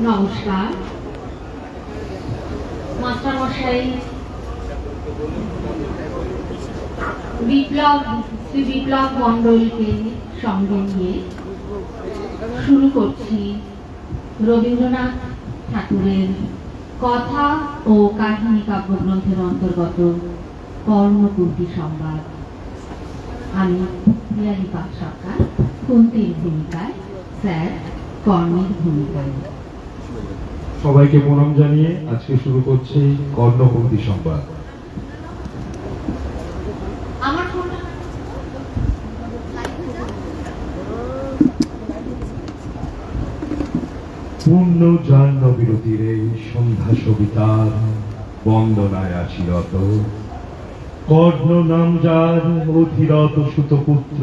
নমস্কার মাস্টার মশাই। শ্রী বিপ্লব মণ্ডলকে সঙ্গে নিয়ে শুরু করছি রবীন্দ্রনাথ ঠাকুরের কথা ও কাহিনী কাব্যগ্রন্থের অন্তর্গত কর্ণকুন্তী সংবাদ। আমি পিয়ালি পাক সরকার কুন্তীর ভূমিকায়, স্যার কর্ণের ভূমিকায়। সবাইকে প্রণাম জানিয়ে আজকে শুরু করছি কর্ণকুন্তী সংবাদ। আমার পূর্ণ জাহ্নবীর তীরে সন্ধ্যা সবিতার বন্দনায় আছিরত, কর্ণ নাম যার অধিরত সুতপুত্র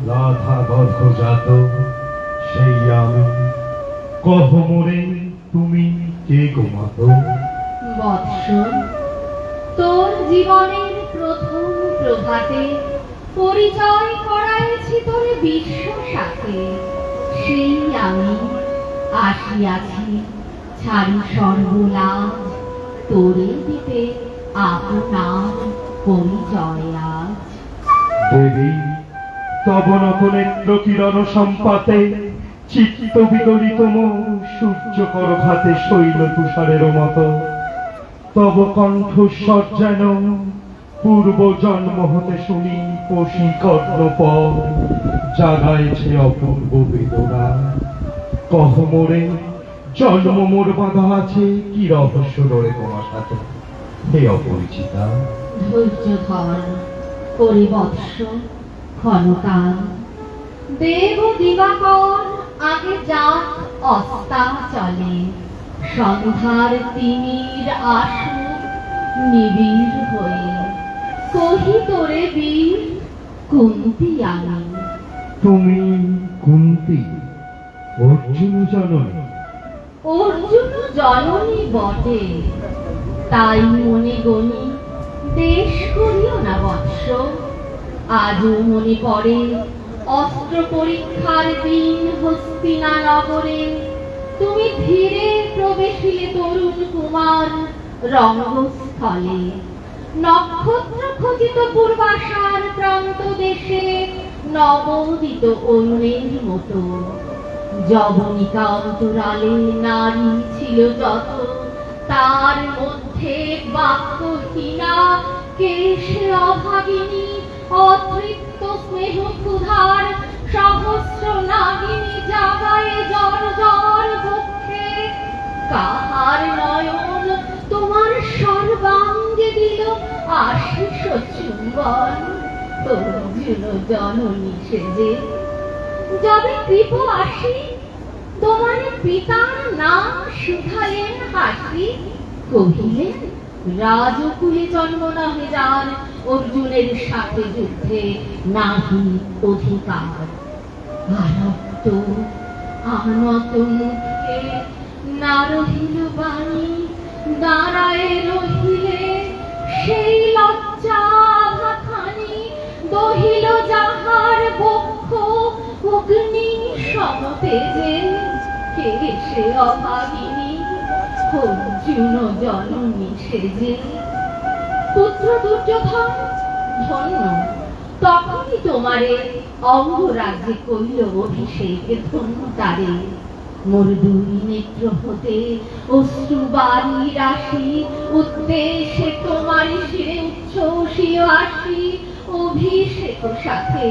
রাধা গর্ভজাত, সেই আমি কহ মোরে তুমি কে গো মাত। বৎস, তোর জীবনের প্রথম প্রভাতে পরিচয় করাইছি তোরে বিশ্ব সাথে। সেই আমি আসিয়াছি ছাড়ি সর্বলাজ, তোরে দিতে আপনার পরিচয় আজ। দেবী তব নতনেত্র কিরণ সম্পাতে চিত্ত বিগলিত সূর্য করঘাতে শৈল তুষারের মতো, তব কণ্ঠস্বর যেন পূর্ব জন্ম হতে শুনি পশি কর্ণপর, জাগাইছে অপূর্ব বেদনা। কহ মোরে জন্ম মোর বাঁধা আছে কি রহস্য রয়ে তোমার সাথে, হে অপরিচিতা। ধৈর্য ধর করি বৎস ক্ষণকাল, দেব দিবাকর আগে যাক অস্তা চলে। সন্ধ্যার তিমির আসু নিবিড় হয়ে কহি তোরে বীর কুন্তী আমি। তুমি কুন্তী অর্জুন জননী? অর্জুন জননী বটে, তাই মনে গণি দেশ করিও না বৎস। আজও মনে পড়ে অস্ত্র পরীক্ষার দিন হস্তিনা নগরে, তুমি ধীরে প্রবেশিলে তরুণ কুমার রঙ্গস্থলে। নক্ষত্র খচিত পূর্বাশার প্রান্ত দেশে নবোদিত অরুণের মতো। যবনিকা অন্তরালে নারী ছিল যত, তার মধ্যে বাক্যহীনা কেশে অভাগিনী অতৃপ্ত স্নেহ ক্ষুধার সহস্র নাগিনী জাগায় জ্বর জ্বর বক্ষে। কাহার নয়ন তোমার সর্বাঙ্গে দিল আশিস চুম্বন, অর্জুন জননী সেজে। যবে কৃপ আসি তোমার পিতার নাম শুধালেন হাসি, কহিলেন রাজকুলে জন্ম নহে যার, অর্জুনের সাথে যুদ্ধে নাহি অধিকার। আরক্ত আনত মুখে না রহিল বাণী, দাঁড়ায় রহিলে সেই লজ্জা ভাখানি। দহিল যাহার বক্ষ অগ্নি সমতেজে, কে সে অভাগিনী অর্জুন জননী সেজে। পুত্র দুর্যোধন ধন্য, তখনই তোমারে অঙ্গরাজ্যে কইল অভিষেক ধন্য তারে। মোর দুই নেত্র হতে অশ্রু বারি রাশি, উদ্দেশ্যে তোমার শিরে উচ্ছ্বসীয় আসি অভিষেক সাথে।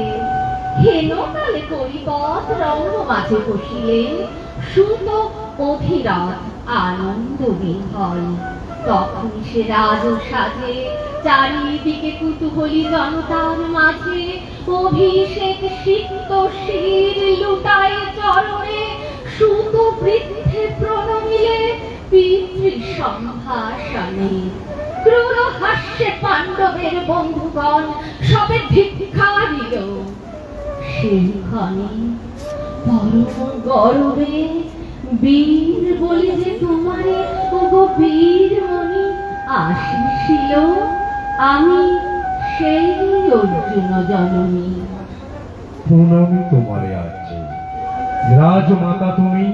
হেন কালে করিপদ রঙ্গ মাঝে বসিলেন, সুত অভিরথ আনন্দ বিহল। তখন সে রাজ সাজে চারিদিকে কুতুহলী জনতার মাঝে, অভিষেক সিক্ত শির লুটায় চরণে। সুত বৃদ্ধে প্রণমিলে পিতৃ সম্ভাষণে, ক্রূর হাস্যে পাণ্ডবের বন্ধুগণ সবে ভিক্ষা দিল। সেইখানে পরম গর্বে বীর বলে যে তোমারে ওগো বীরমণি আসিছিল, আমি সেই অর্জুন জননী। প্রণামী তোমারে আছে রাজমাতা তুমি,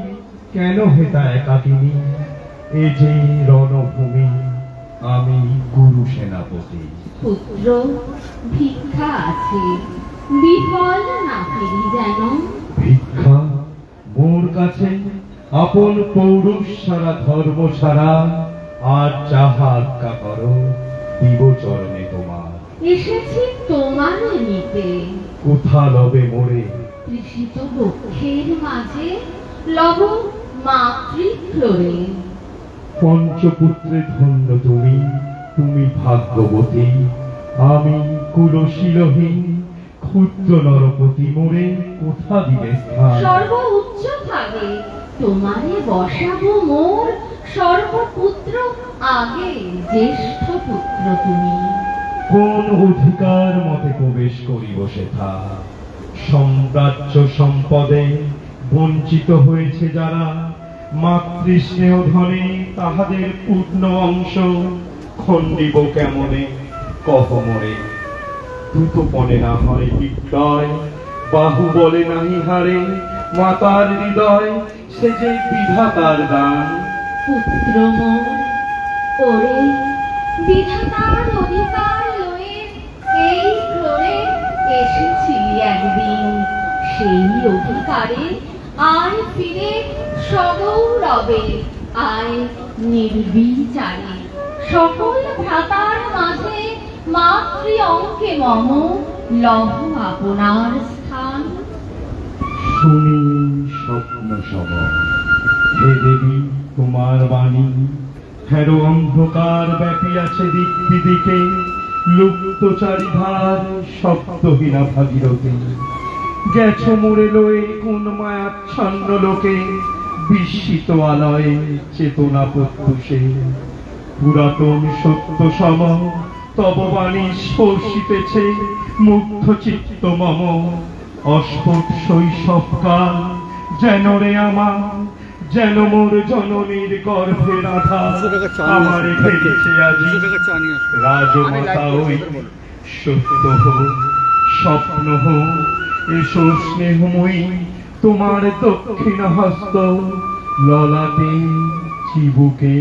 কেন হেতা একাকিনী, এ যে রণভূমি, আমি গুরু সেনাপতি। পুত্র, ভিক্ষা আছে, বিফল না ফিরি যেন। ভিক্ষা মোর কাছে আপন পৌরুষ সারা ধর্ম ছাড়া, আর যাহা আজ্ঞা করো দিব চরণে তোমার। এসেছি তোমার নিতে, কোথা লবে মোরে, তৃষিত বক্ষের মাঝে লব মাতৃক্লোরে। পঞ্চপুত্রে ধন্য তুমি, তুমি ভাগ্যবতী, আমি কুলশীলহীন ক্ষুদ্র নরপতি, মোরে কোথা দিবে স্থান। সর্ব উচ্চ ভাগে তোমারে বসাবো মোর সর্বপুত্র আগে, জ্যেষ্ঠ পুত্র তুমি। কোন অধিকার মতে প্রবেশ করিব সেথা, সাম্রাজ্য সম্পদে বঞ্চিত হয়েছে যারা, মাতৃস্নেহ ধনে তাহাদের পূর্ণ অংশ খণ্ডিব কেমনে কহ মোরে। দ্রুতপণে না হয় বিদ্যয়, বাহু বলে নাহি হারে, মাতার হৃদয় সে যে বিধাতার দান। পুত্র মোর, ওরে বিধাতার অধিকার লয়ে এই ক্লোরে এসেছিলি একদিন, সেই অধিকারে আয় ফিরে সগৌরবে, আয় নির্বিচারে। সকল ভ্রাতার মাঝে মাতৃ অঙ্কে মম লহ আপনার স্থান। শুনি স্বপ্ন সব, হে দেবী তোমার বাণী, হেরো অন্ধকার ব্যাপিয়াছে দিক বিদিকে, লুপ্ত চারিধার শব্দহীনা ভাগীরথী। গেছ মোরে লয়ে কোন মায়াচ্ছন্ন লোকে, বিস্মিত আলয়ে চেতনা প্রত্যুষে। পুরাতন সত্য সম তব বাণী স্পর্শিতেছে মুগ্ধ চিত্ত মম। অস্ফুট শৈশবকাল যেন রে আমার, যেন মোর জননীর গর্ভের আধার, আমারে ফেলেছে আজি রাজমাতা ওই। সত্য হোক স্বপ্ন হোক, এসো স্নেহময়ী তোমার দক্ষিণ হস্ত, ললাটে চিবুকে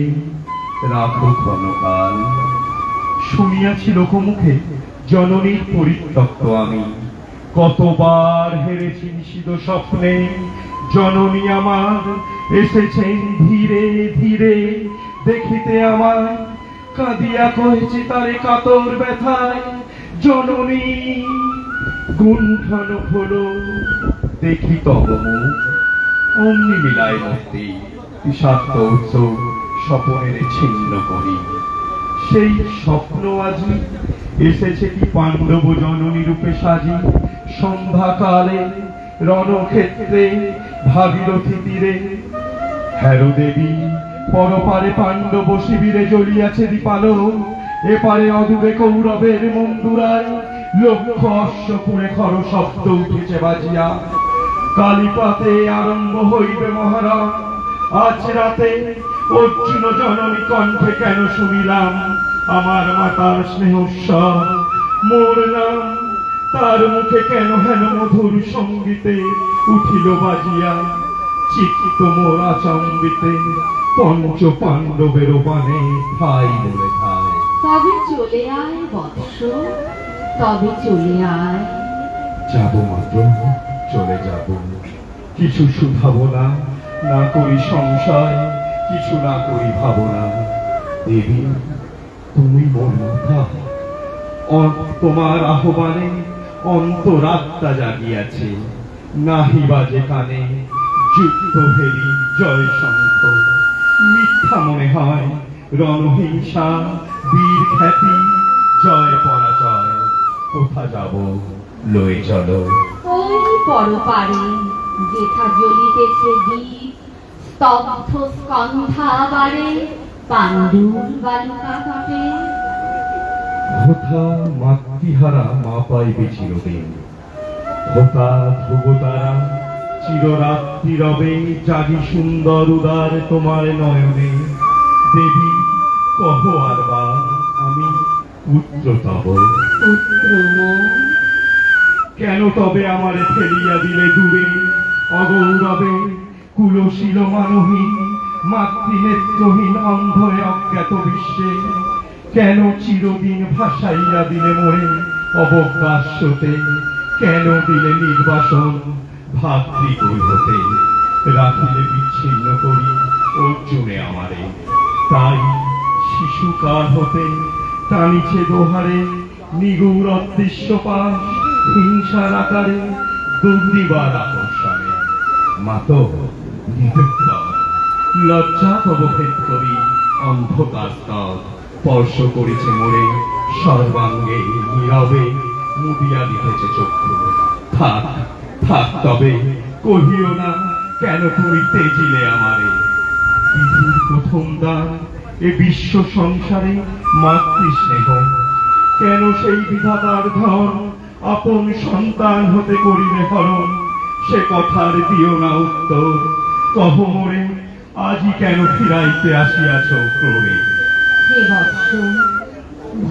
রাখো ক্ষণকাল। শুনিয়াছি লোকমুখে জননীর পরিত্যক্ত আমি, কতবার হেরেছি নিষিদ্ধ স্বপ্নে। জননী আমার এসেছেন ধীরে ধীরে দেখিতে আমার, কাঁদিয়া কহেছে তারে কাতর ব্যথায়। জননী গুণ্ঠন হলো দেখি তব মুখ, অমনি মিলায় মূর্তি বিষাক্ত উৎসব স্বপনের ছিন্ন করি। সেই স্বপ্ন আজি এসেছে কি পাণ্ডব জননী রূপে সাজি, সন্ধ্যাকালে রণক্ষেত্রে ভাগীরথী তীরে। হ্যারো দেবী পরপারে পাণ্ডব শিবিরে জ্বলিয়াছে দীপালো, এপারে অদূরে কৌরবের মন্দুরায় লক্ষ অশ্বপুরে খর শব্দ উঠেছে বাজিয়া। কালীপাতে আরম্ভ হইবে মহারণ, আজ রাতে অর্জুন জননী কণ্ঠে কেন শুনিলাম আমার মাতার স্নেহস্বর। মোর নাম তার মুখে কেন হেন মধুর সঙ্গীতে উঠিল বাজিয়া। চিত্ত মোর আচম্বিতে পঞ্চ পাণ্ডবের বানে ঠাই বলে ঠাই। তবে চলে আয় বৎস, তবে চলে আয়। যাব মাত্র চলে যাব, কিছু শুধাবো না, না করি সংশয়, কিছু না করি ভাবনা। দেবী তুমি মোর মাথা, তোমার আহ্বানে অন্তরাত্মা জাগিয়াছে। নাহি বাজে কানে যুক্ত ভেরি জয় শঙ্খ, মিথ্যা মনে হয় রণহিংসা বীর খ্যাতি জয় পরাজয়। কোথা যাব লয়ে চলো। ওই পরপারে যেথা জ্বলিতেছে দ্বীপ, স্তব্ধ স্কন্ধাবারে পাণ্ডুর বালুকা তটে। হোথা মাতৃহারা মা পাইবে চিরদিন, হোথা ধ্রুবতারা চিররাত্রি রবে জাগি সুন্দর উদার তোমার নয়নে। দেবী কহ আরবার আমি পুত্র তব। পুত্র মোর, কেন তবে আমারে ফেলিয়া দিলে দূরে অগৌরবে, কুলশীল মানহীন মাতৃনেত্রহীন অন্ধরে অজ্ঞাত বিশ্বে কেন চিরদিন ভাসাইয়া দিলে মোরে অবকাশতে, কেন দিলে নির্বাসন ভাতৃকুল হতে, রাখিলে বিচ্ছিন্ন করি অর্জুনে আমারে। তাই শিশুকাল হতে টানিছে দোহারে নিগুড় অদৃশ্য পাশ, হিংসার আকারে দুর্দিবার আকর্ষণে। মাত নিরুত্তর লজ্জা তব ভেদ করি অন্ধকার স্তর, স্পর্শ করেছে মোরে সর্বাঙ্গে নীরবে মুদিয়া দিতেছে চক্ষু। থাক থাক তবে কহিও না কেন তুমি তেজিলে আমারে। পৃথিবীর প্রথম দান এ বিশ্ব সংসারে মাতৃস্নেহ, কেন সেই বিধাতার ধন আপন সন্তান হতে করিবে হরণ। সে কথার দিও না উত্তর, কহ মোরে আজই কেন ফিরাইতে আসিয়াছ ক্রোড়ে। হে বৎস,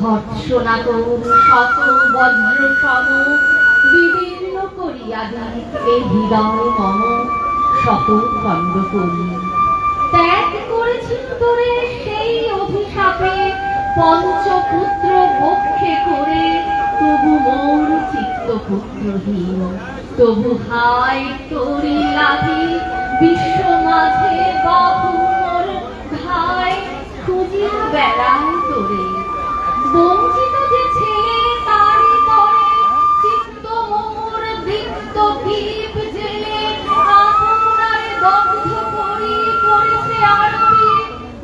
ভৎসনা তোর শত বজ্র সম বিদীর্ণ করিয়া দিক এই হৃদয় মম শত খণ্ড করি। ত্যাগ করেছি তোরে সেই অভিশাপে পঞ্চপুত্র বক্ষে করে, তবু মোর চিত্ত পুত্রহীন, তবু হায় তোরি লাভি বিশ্ব মাঝে বাহু মোর ঘায় খুঁজিয়া বেড়ায় তোরে। বঞ্চিত যে ছেলে তারি তরে চিত্ত মোর দীপ্ত দীপ জেলে, আপনার দগ্ধ করি করেছে আরতি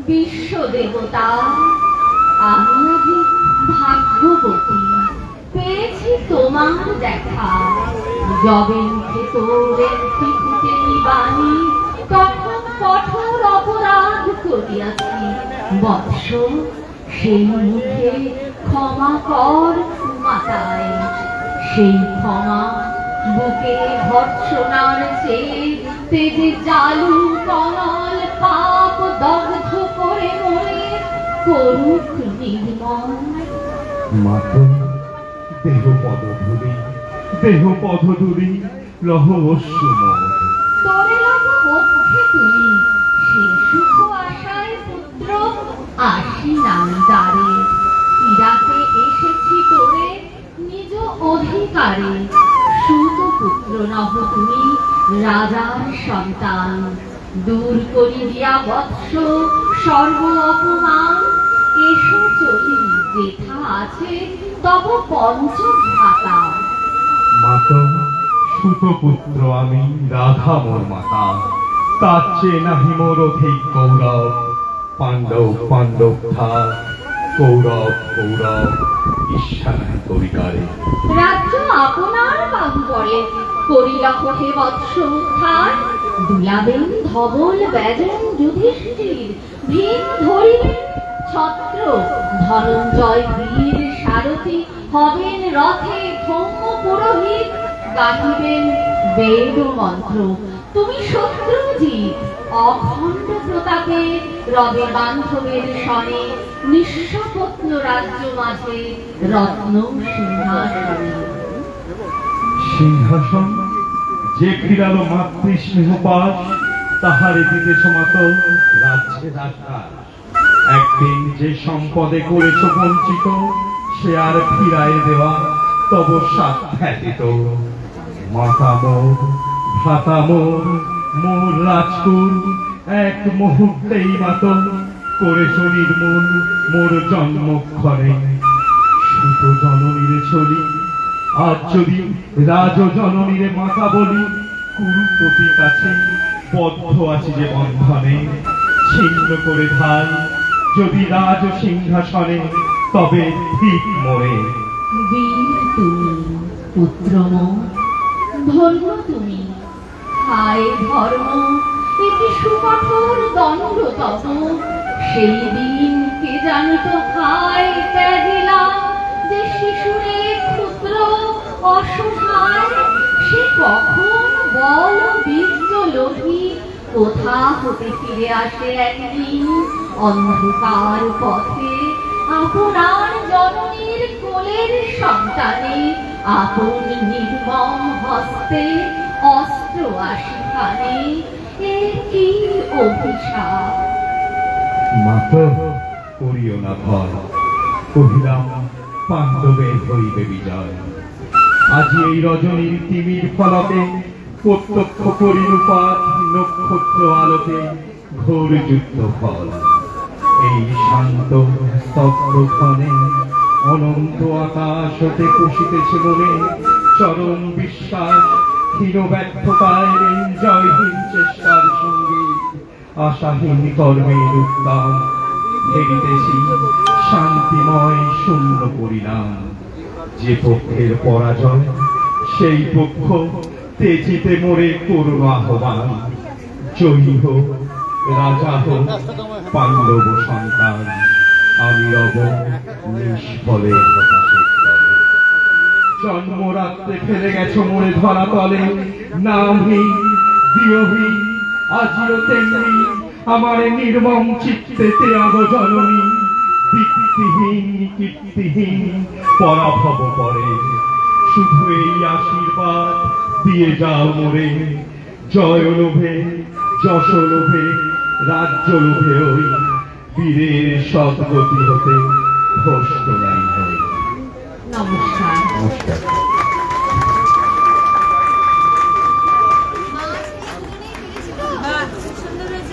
বিশ্ব দেবতা। আমি আজি ভাগ্যবতী পেয়েছি তোমার দেখা, যবে মুখে তোরের পিপুতে বাণী তখন কঠোর অপরাধ করিয়াছি। বৎস সেই মুখে ক্ষমা কর মাতায়, সেই ক্ষমা বুকে ভৎসনার চেয়ে তেজে জালু কনল পাপ দগ্ধ করে মোরে করুক নির্মল। মাত দেহ পদধূলি, দেহ পদধূলি লহ অশ্রুমল। তোরে লব বক্ষে তুলি সে সুখ আশায় পুত্র আসি নামি দ্বারে। ফিরাতে এসেছি তোরে নিজ অধিকারে, সুত পুত্র নহ তুমি রাজার সন্তান। দূর করি দিয়া বৎস সর্ব অপমান, এসো চলি যেথা আছে তব পঞ্চভ্রাতা। মাত সুতপুত্র আমি রাধা মোর মাতা, তার চেয়ে নাহি মোর অধিক গৌরব। পাণ্ডব পাণ্ডব থাক, কৌরব কৌরব ঈর্ষা নাহি করিকারে। রাজ্য আপনার বাহুবরে করিলহ হে বৎস উদ্ধার, দুলাবেন ধবল ব্যজন যুধিষ্ঠির, ভীম ধরিবেন ছত্র ধনঞ্জয় বীর সারথি, হবেন রথে ধৌম পুরোহিত, গাহিবেন বেদ মন্ত্র তুমি শত্রুজিৎ। অখণ্ড প্রতাপে রবে বান্ধবের সনে, নিঃস্বপ্ন রাজ্য মাঝে রত্ন সিংহাসনে। সিংহাসন যে ফিরালো মাতৃস্নেহ পাশ, তাহারে দিতেছ মাত রাজ্যের আকাশ। একদিন যে সম্পদে করেছ বঞ্চিত, সে আর ফিরায় দেওয়া তব সাধ্যাতীত। মাতা মোর ভ্রাতা মোর মোর রাজকুল, এক মুহূর্তেই মাত করেছ নির্মূল মোর জন্মক্ষণে। সুত জননীরে চলি আজ যদি রাজ জননীরে মাতা বলি, কুরুপতির কাছে বদ্ধ আছি যে বন্ধনে। ছিন্ন করে ধাই যদি রাজ সিংহাসনে, তবে ঠিক মোরে। বীর তুমি পুত্র মোর, ধন্য তুমি হায় ধর্ম, এটি সুকঠোর দণ্ড তব। সেই দিন কে জানত হায় ত্যাজিলাম, যে শিশুরে ক্ষুদ্র অসহায়, সে কখন বল বীর্য লোভী কোথা হতে ফিরে আসে একদিন অন্ধকার পথে। আপনার জননীর কোলের সন্তানে আপন নির্মম হস্তে অস্ত্র আশিখানে, এ কি অভিশাপ! মাত করিও না ভয়, কহিলাম পাণ্ডবের হইবে বিজয়। আজি এই রজনীর তিমির ফলকে প্রত্যক্ষ পরিণুপাত নক্ষত্র আলোকে ঘোর যুদ্ধ ফল। এই শান্ত স্তব্ধ ক্ষণে অনন্ত আকাশ হতে পুষিতেছে মনে চরম বিশ্বাস, ক্ষীণ ব্যর্থতায় জয়হীন চেষ্টার সঙ্গে আশাহীন কর্মের উদ্যম ফেরিতেছি শান্তিময় শূন্য পরিণাম। যে পক্ষের পরাজয় সেই পক্ষ তেজিতে মোরে করুণ আহ্বান। জয়ী হোক রাজা হোক পাণ্ডব সন্তান, আমি রব নিষ্ফলে হতাশের তলে। জন্মরাত্রে ফেলে গেছো মোরে ধরা তলে, নামহীন দিয়হীন আজিও তেমনি আমার নির্মম চিত্তে ত্যাগ জননী। দীপ্তিহীন কীর্তিহীন পরাভব পরে, শুধু এই আশীর্বাদ দিয়ে যাও মোরে। জয় লোভে যশ লোভে রাজ্য লোভে ওই বীরের সদ্গতি হতে ভ্রষ্ট নাই হই। নমস্কার। নমস্কার।